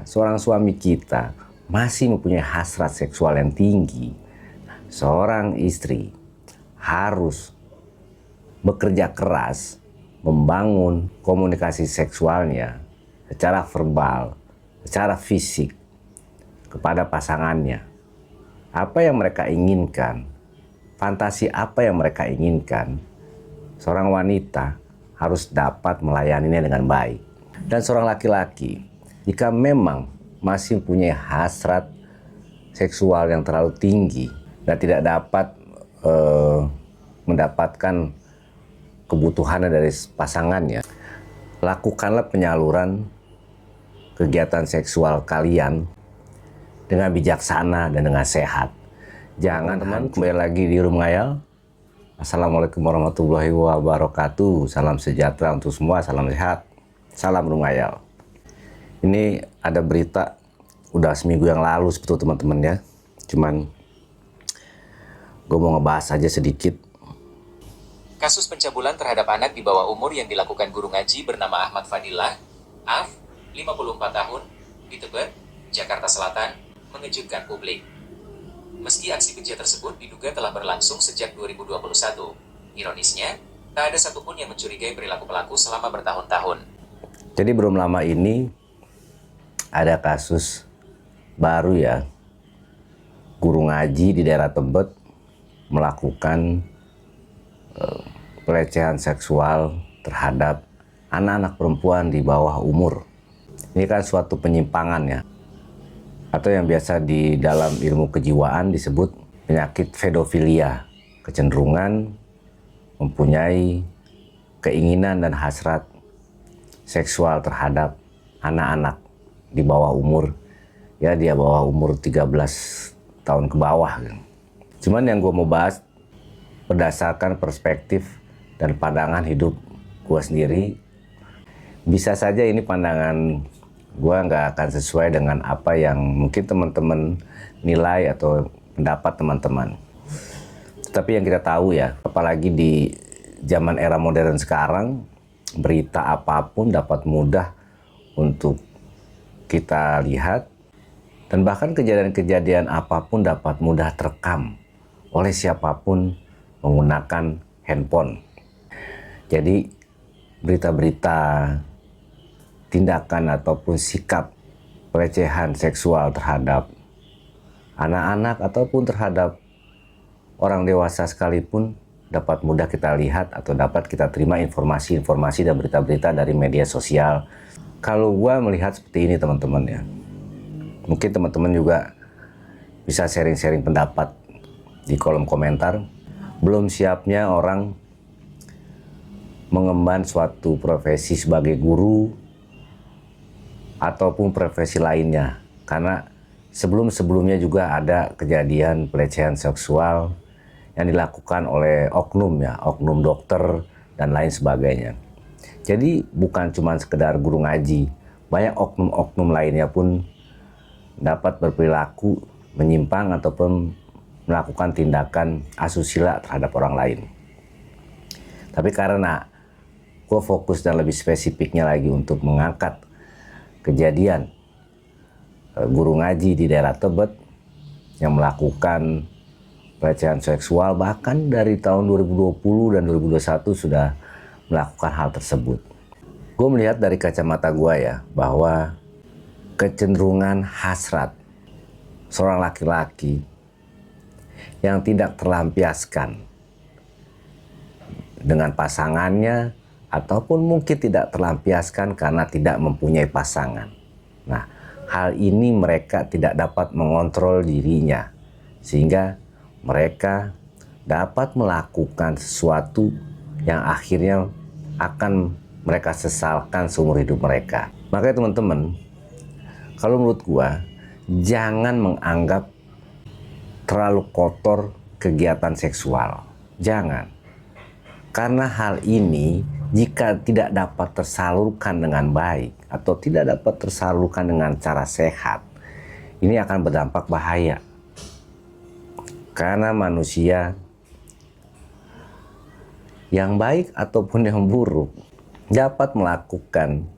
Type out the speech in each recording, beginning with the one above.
seorang suami kita masih mempunyai hasrat seksual yang tinggi, seorang istri harus bekerja keras membangun komunikasi seksualnya secara verbal, secara fisik kepada pasangannya. Apa yang mereka inginkan, fantasi apa yang mereka inginkan, seorang wanita harus dapat melayaninya dengan baik. Dan seorang laki-laki, jika memang masih punya hasrat seksual yang terlalu tinggi dan tidak dapat mendapatkan kebutuhannya dari pasangannya, lakukanlah penyaluran kegiatan seksual kalian dengan bijaksana dan dengan sehat. Jangan teman, kembali lagi di Room Ngayal. Assalamualaikum warahmatullahi wabarakatuh. Salam sejahtera untuk semua, salam sehat, salam Room Ngayal. Ini ada berita udah seminggu yang lalu sebetulnya teman-teman ya. Cuman gue mau ngebahas aja sedikit. Kasus pencabulan terhadap anak di bawah umur yang dilakukan guru ngaji bernama Ahmad Fadilah, Af, 54 tahun, di Tebet, Jakarta Selatan, mengejutkan publik. Meski aksi keji tersebut diduga telah berlangsung sejak 2021, ironisnya, tak ada satupun yang mencurigai perilaku pelaku selama bertahun-tahun. Jadi belum lama ini ada kasus baru ya, guru ngaji di daerah Tebet melakukan pelecehan seksual terhadap anak-anak perempuan di bawah umur. Ini kan suatu penyimpangan ya, atau yang biasa di dalam ilmu kejiwaan disebut penyakit pedofilia, kecenderungan mempunyai keinginan dan hasrat seksual terhadap anak-anak di bawah umur, ya dia bawah umur 13 tahun ke bawah. Cuman yang gue mau bahas berdasarkan perspektif dan pandangan hidup gue sendiri. Bisa saja ini pandangan gue nggak akan sesuai dengan apa yang mungkin teman-teman nilai atau pendapat teman-teman. Tapi yang kita tahu ya, apalagi di zaman era modern sekarang, berita apapun dapat mudah untuk kita lihat, dan bahkan kejadian-kejadian apapun dapat mudah terekam oleh siapapun menggunakan handphone. Jadi berita-berita tindakan ataupun sikap pelecehan seksual terhadap anak-anak ataupun terhadap orang dewasa sekalipun dapat mudah kita lihat atau dapat kita terima informasi-informasi dan berita-berita dari media sosial. Kalau gua melihat seperti ini teman-teman ya, mungkin teman-teman juga bisa sharing-sharing pendapat di kolom komentar. Belum siapnya orang mengemban suatu profesi sebagai guru ataupun profesi lainnya, karena sebelum-sebelumnya juga ada kejadian pelecehan seksual yang dilakukan oleh oknum ya, oknum dokter dan lain sebagainya. Jadi bukan cuma sekedar guru ngaji, banyak oknum-oknum lainnya pun dapat berperilaku menyimpang ataupun melakukan tindakan asusila terhadap orang lain. Tapi karena gue fokus dan lebih spesifiknya lagi untuk mengangkat kejadian guru ngaji di daerah Tebet yang melakukan pelecehan seksual, bahkan dari tahun 2020 dan 2021 sudah melakukan hal tersebut. Gue melihat dari kacamata gue ya, bahwa kecenderungan hasrat seorang laki-laki yang tidak terlampiaskan dengan pasangannya, ataupun mungkin tidak terlampiaskan karena tidak mempunyai pasangan. Nah, hal ini mereka tidak dapat mengontrol dirinya, sehingga mereka dapat melakukan sesuatu yang akhirnya akan mereka sesalkan seumur hidup mereka. Makanya teman-teman, kalau menurut gua, jangan menganggap terlalu kotor kegiatan seksual. Jangan. Karena hal ini jika tidak dapat tersalurkan dengan baik atau tidak dapat tersalurkan dengan cara sehat, ini akan berdampak bahaya. Karena manusia yang baik ataupun yang buruk dapat melakukan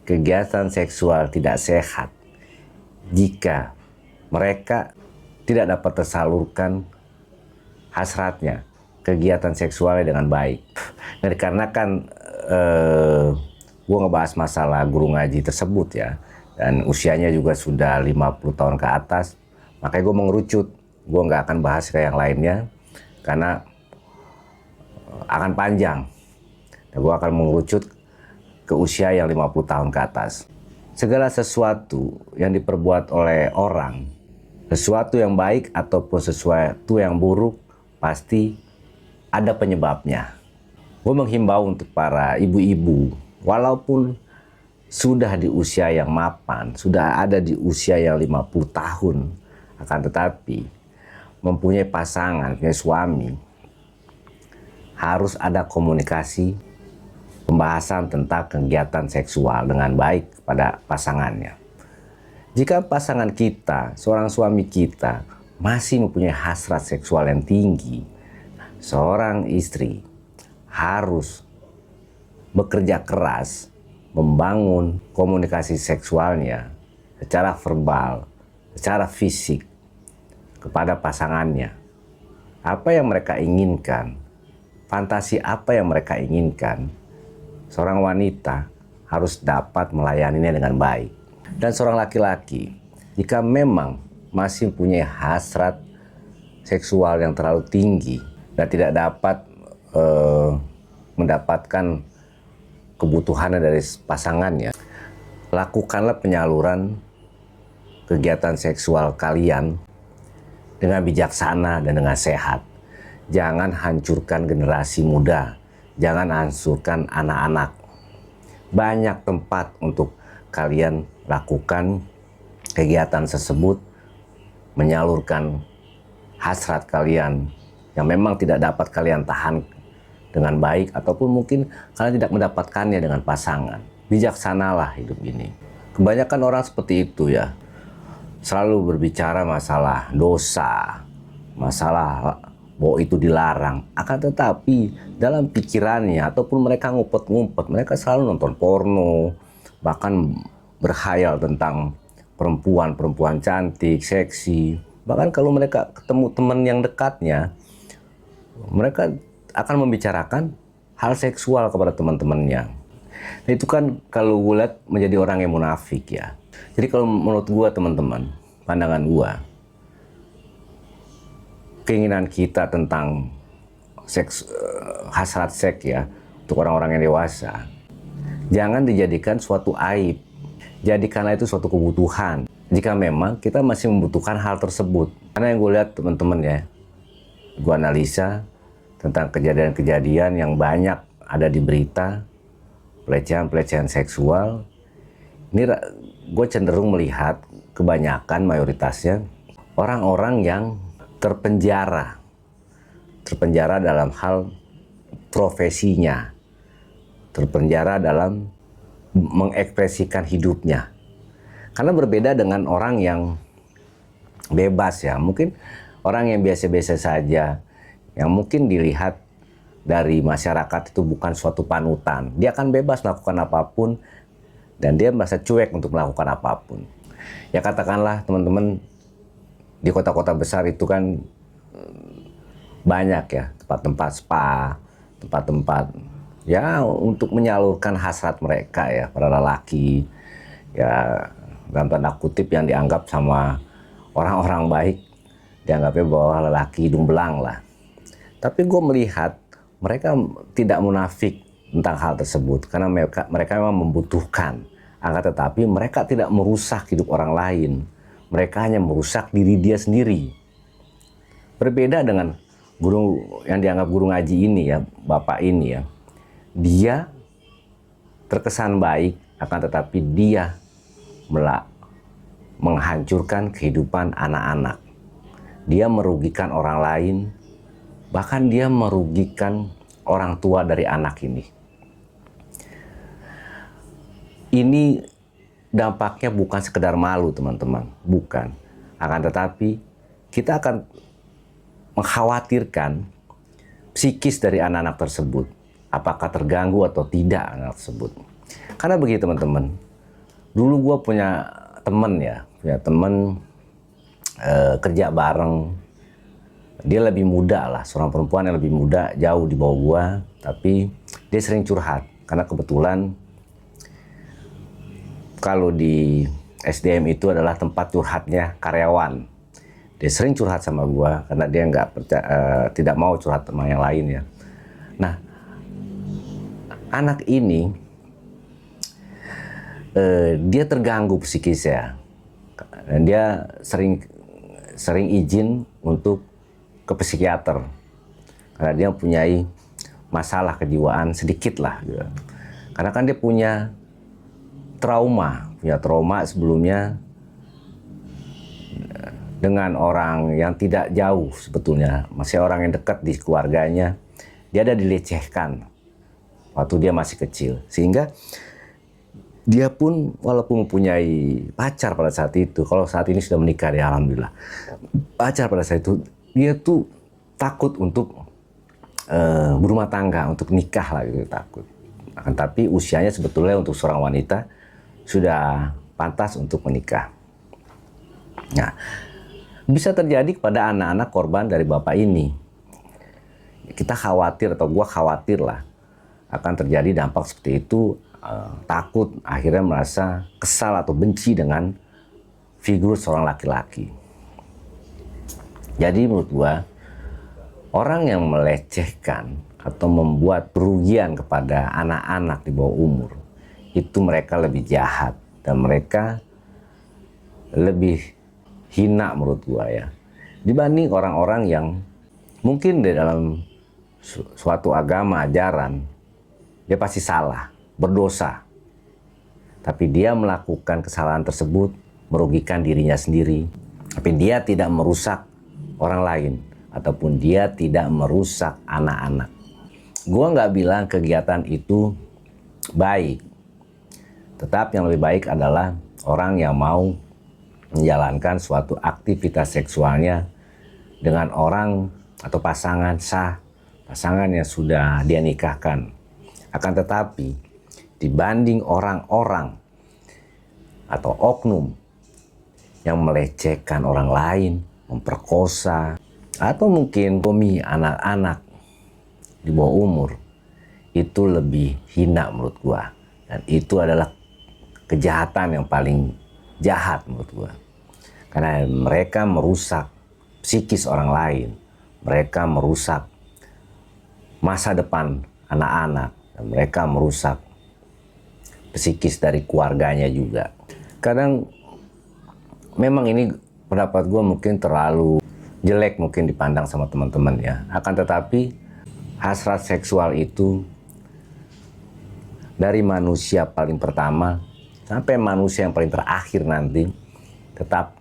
kegiatan seksual tidak sehat jika mereka tidak dapat tersalurkan hasratnya, kegiatan seksualnya dengan baik. Dan dikarenakan gue ngebahas masalah guru ngaji tersebut ya, dan usianya juga sudah 50 tahun ke atas, makanya gue mengerucut. Gue nggak akan bahas ke yang lainnya karena akan panjang. Dan gue akan mengerucut ke usia yang 50 tahun ke atas. Segala sesuatu yang diperbuat oleh orang, sesuatu yang baik ataupun sesuatu yang buruk, pasti ada penyebabnya. Gue menghimbau untuk para ibu-ibu, walaupun sudah di usia yang mapan, sudah ada di usia yang 50 tahun, akan tetapi mempunyai pasangan, punya suami, harus ada komunikasi, pembahasan tentang kegiatan seksual dengan baik pada pasangannya. Jika pasangan kita, seorang suami kita, masih mempunyai hasrat seksual yang tinggi, seorang istri harus bekerja keras membangun komunikasi seksualnya secara verbal, secara fisik kepada pasangannya. Apa yang mereka inginkan, fantasi apa yang mereka inginkan, seorang wanita harus dapat melayaninya dengan baik. Dan seorang laki-laki, jika memang masih punya hasrat seksual yang terlalu tinggi dan tidak dapat mendapatkan kebutuhannya dari pasangannya, lakukanlah penyaluran kegiatan seksual kalian dengan bijaksana dan dengan sehat. Jangan hancurkan generasi muda, jangan hancurkan anak-anak. Banyak tempat untuk kalian lakukan kegiatan tersebut, menyalurkan hasrat kalian yang memang tidak dapat kalian tahan dengan baik, ataupun mungkin kalian tidak mendapatkannya dengan pasangan. Bijaksanalah hidup ini. Kebanyakan orang seperti itu ya, selalu berbicara masalah dosa, masalah bahwa itu dilarang. Akan tetapi dalam pikirannya ataupun mereka ngumpet-ngumpet, mereka selalu nonton porno, bahkan berkhayal tentang perempuan-perempuan cantik, seksi. Bahkan kalau mereka ketemu teman yang dekatnya, mereka akan membicarakan hal seksual kepada teman-temannya. Nah, itu kan kalau gue lihat menjadi orang yang munafik ya. Jadi kalau menurut gue teman-teman, pandangan gue, keinginan kita tentang hasrat seks ya, untuk orang-orang yang dewasa, jangan dijadikan suatu aib. Jadikanlah itu suatu kebutuhan. Jika memang kita masih membutuhkan hal tersebut. Karena yang gue lihat teman-teman ya, gue analisa tentang kejadian-kejadian yang banyak ada di berita, pelecehan-pelecehan seksual. Ini gue cenderung melihat kebanyakan mayoritasnya orang-orang yang terpenjara dalam hal profesinya, terpenjara dalam mengekspresikan hidupnya. Karena berbeda dengan orang yang bebas ya, mungkin orang yang biasa-biasa saja, yang mungkin dilihat dari masyarakat itu bukan suatu panutan. Dia akan bebas melakukan apapun dan dia merasa cuek untuk melakukan apapun. Ya katakanlah teman-teman, di kota-kota besar itu kan banyak ya tempat-tempat spa, tempat-tempat ya untuk menyalurkan hasrat mereka ya, para lelaki ya, dalam tanda kutip yang dianggap sama orang-orang baik, dianggapnya bahwa lelaki hidung belang lah. Tapi gue melihat mereka tidak munafik tentang hal tersebut karena mereka memang membutuhkan. Akan tetapi mereka tidak merusak hidup orang lain. Mereka hanya merusak diri dia sendiri. Berbeda dengan guru yang dianggap guru ngaji ini ya, bapak ini ya. Dia terkesan baik, akan tetapi dia menghancurkan kehidupan anak-anak. Dia merugikan orang lain, bahkan dia merugikan orang tua dari anak ini. Ini dampaknya bukan sekedar malu teman-teman, bukan. Akan tetapi kita akan mengkhawatirkan psikis dari anak-anak tersebut. Apakah terganggu atau tidak anak tersebut. Karena begini teman-teman, Dulu gue punya temen kerja bareng. Dia lebih muda lah, seorang perempuan yang lebih muda, jauh di bawah gue. Tapi dia sering curhat, karena kebetulan kalau di SDM itu adalah tempat curhatnya karyawan. Dia sering curhat sama gue, karena dia tidak mau curhat sama yang lain ya. Nah, anak ini dia terganggu psikis ya, dan dia sering izin untuk ke psikiater karena dia mempunyai masalah kejiwaan sedikit lah gitu. Karena kan dia punya trauma sebelumnya dengan orang yang tidak jauh, sebetulnya masih orang yang dekat di keluarganya. Dia ada dilecehkan waktu dia masih kecil, sehingga dia pun walaupun mempunyai pacar pada saat itu, kalau saat ini sudah menikah ya alhamdulillah, pacar pada saat itu, dia tuh takut untuk berumah tangga, untuk nikah lah gitu, takut. Akan tapi usianya sebetulnya untuk seorang wanita sudah pantas untuk menikah. Nah, bisa terjadi kepada anak-anak korban dari bapak ini. Kita khawatir, atau gua khawatir lah, akan terjadi dampak seperti itu. Takut akhirnya merasa kesal atau benci dengan figur seorang laki-laki. Jadi menurut gua, orang yang melecehkan atau membuat kerugian kepada anak-anak di bawah umur, itu mereka lebih jahat dan mereka lebih hina menurut gua ya, dibanding orang-orang yang mungkin di dalam suatu agama ajaran dia pasti salah, berdosa, tapi dia melakukan kesalahan tersebut merugikan dirinya sendiri, tapi dia tidak merusak orang lain ataupun dia tidak merusak anak-anak. Gua nggak bilang kegiatan itu baik, tetap yang lebih baik adalah orang yang mau menjalankan suatu aktivitas seksualnya dengan orang atau pasangan sah, pasangan yang sudah dia nikahkan. Akan tetapi dibanding orang-orang atau oknum yang melecehkan orang lain, memperkosa, atau mungkin bomi anak-anak di bawah umur, itu lebih hina menurut gua. Dan itu adalah kejahatan yang paling jahat menurut gua. Karena mereka merusak psikis orang lain, mereka merusak masa depan anak-anak, dan mereka merusak psikis dari keluarganya juga. Kadang memang ini pendapat gue mungkin terlalu jelek mungkin dipandang sama teman-teman ya. Akan tetapi hasrat seksual itu dari manusia paling pertama sampai manusia yang paling terakhir nanti tetap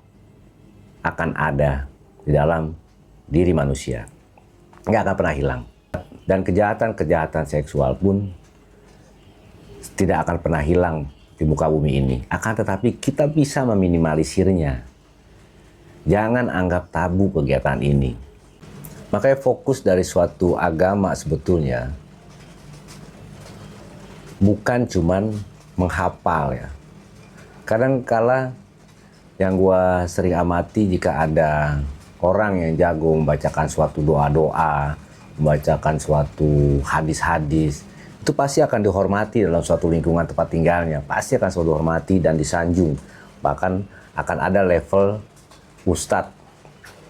akan ada di dalam diri manusia. Nggak akan pernah hilang. Dan kejahatan-kejahatan seksual pun tidak akan pernah hilang di muka bumi ini. Akan tetapi kita bisa meminimalisirnya. Jangan anggap tabu kegiatan ini. Makanya fokus dari suatu agama sebetulnya bukan cuman menghafal ya. Kadang-kala yang gua sering amati, jika ada orang yang jago membacakan suatu doa-doa, membacakan suatu hadis-hadis, itu pasti akan dihormati dalam suatu lingkungan tempat tinggalnya. Pasti akan selalu dihormati dan disanjung. Bahkan akan ada level ustadz.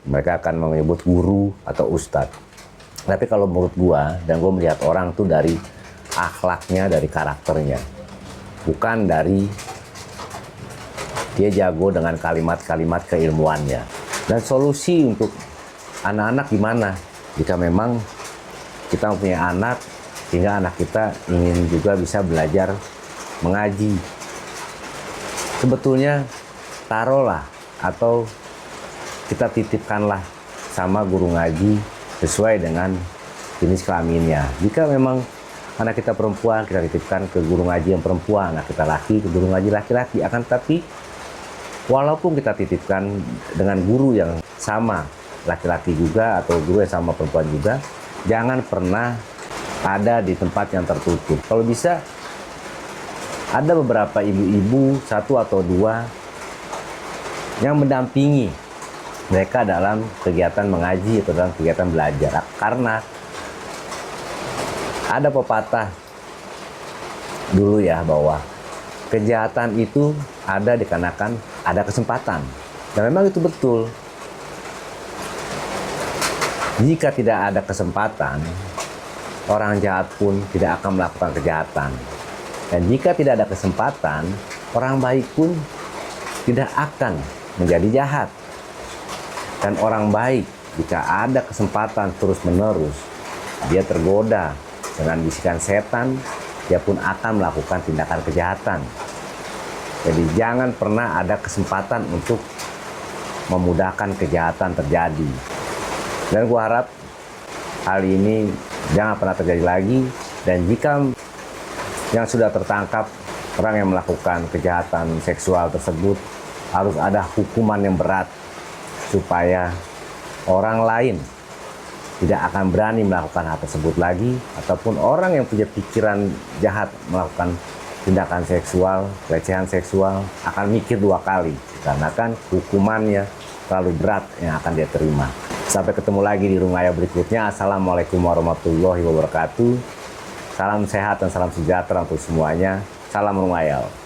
Mereka akan menyebut guru atau ustadz. Tapi kalau menurut gua, dan gua melihat orang tuh dari akhlaknya, dari karakternya. Bukan dari dia jago dengan kalimat-kalimat keilmuannya. Dan solusi untuk anak-anak gimana? Jika memang kita mempunyai anak, sehingga anak kita ingin juga bisa belajar mengaji. Sebetulnya taruhlah atau kita titipkanlah sama guru ngaji sesuai dengan jenis kelaminnya. Jika memang anak kita perempuan, kita titipkan ke guru ngaji yang perempuan. Anak kita laki, ke guru ngaji laki-laki. Akan tapi walaupun kita titipkan dengan guru yang sama, laki-laki juga atau guru yang sama perempuan juga, jangan pernah ada di tempat yang tertutup. Kalau bisa ada beberapa ibu-ibu, satu atau dua, yang mendampingi mereka dalam kegiatan mengaji atau dalam kegiatan belajar. Karena ada pepatah dulu ya, bahwa kejahatan itu ada dikarenakan ada kesempatan. Dan memang itu betul. Jika tidak ada kesempatan, orang jahat pun tidak akan melakukan kejahatan. Dan jika tidak ada kesempatan, orang baik pun tidak akan menjadi jahat. Dan orang baik, jika ada kesempatan terus-menerus, dia tergoda dengan bisikan setan, dia pun akan melakukan tindakan kejahatan. Jadi jangan pernah ada kesempatan untuk memudahkan kejahatan terjadi. Dan gua harap hal ini jangan pernah terjadi lagi. Dan jika yang sudah tertangkap orang yang melakukan kejahatan seksual tersebut, harus ada hukuman yang berat supaya orang lain tidak akan berani melakukan hal tersebut lagi, ataupun orang yang punya pikiran jahat melakukan tindakan seksual, pelecehan seksual akan mikir dua kali, karena kan hukumannya terlalu berat yang akan dia terima. Sampai ketemu lagi di Rungaya berikutnya. Assalamualaikum warahmatullahi wabarakatuh. Salam sehat dan salam sejahtera untuk semuanya. Salam Rungayal.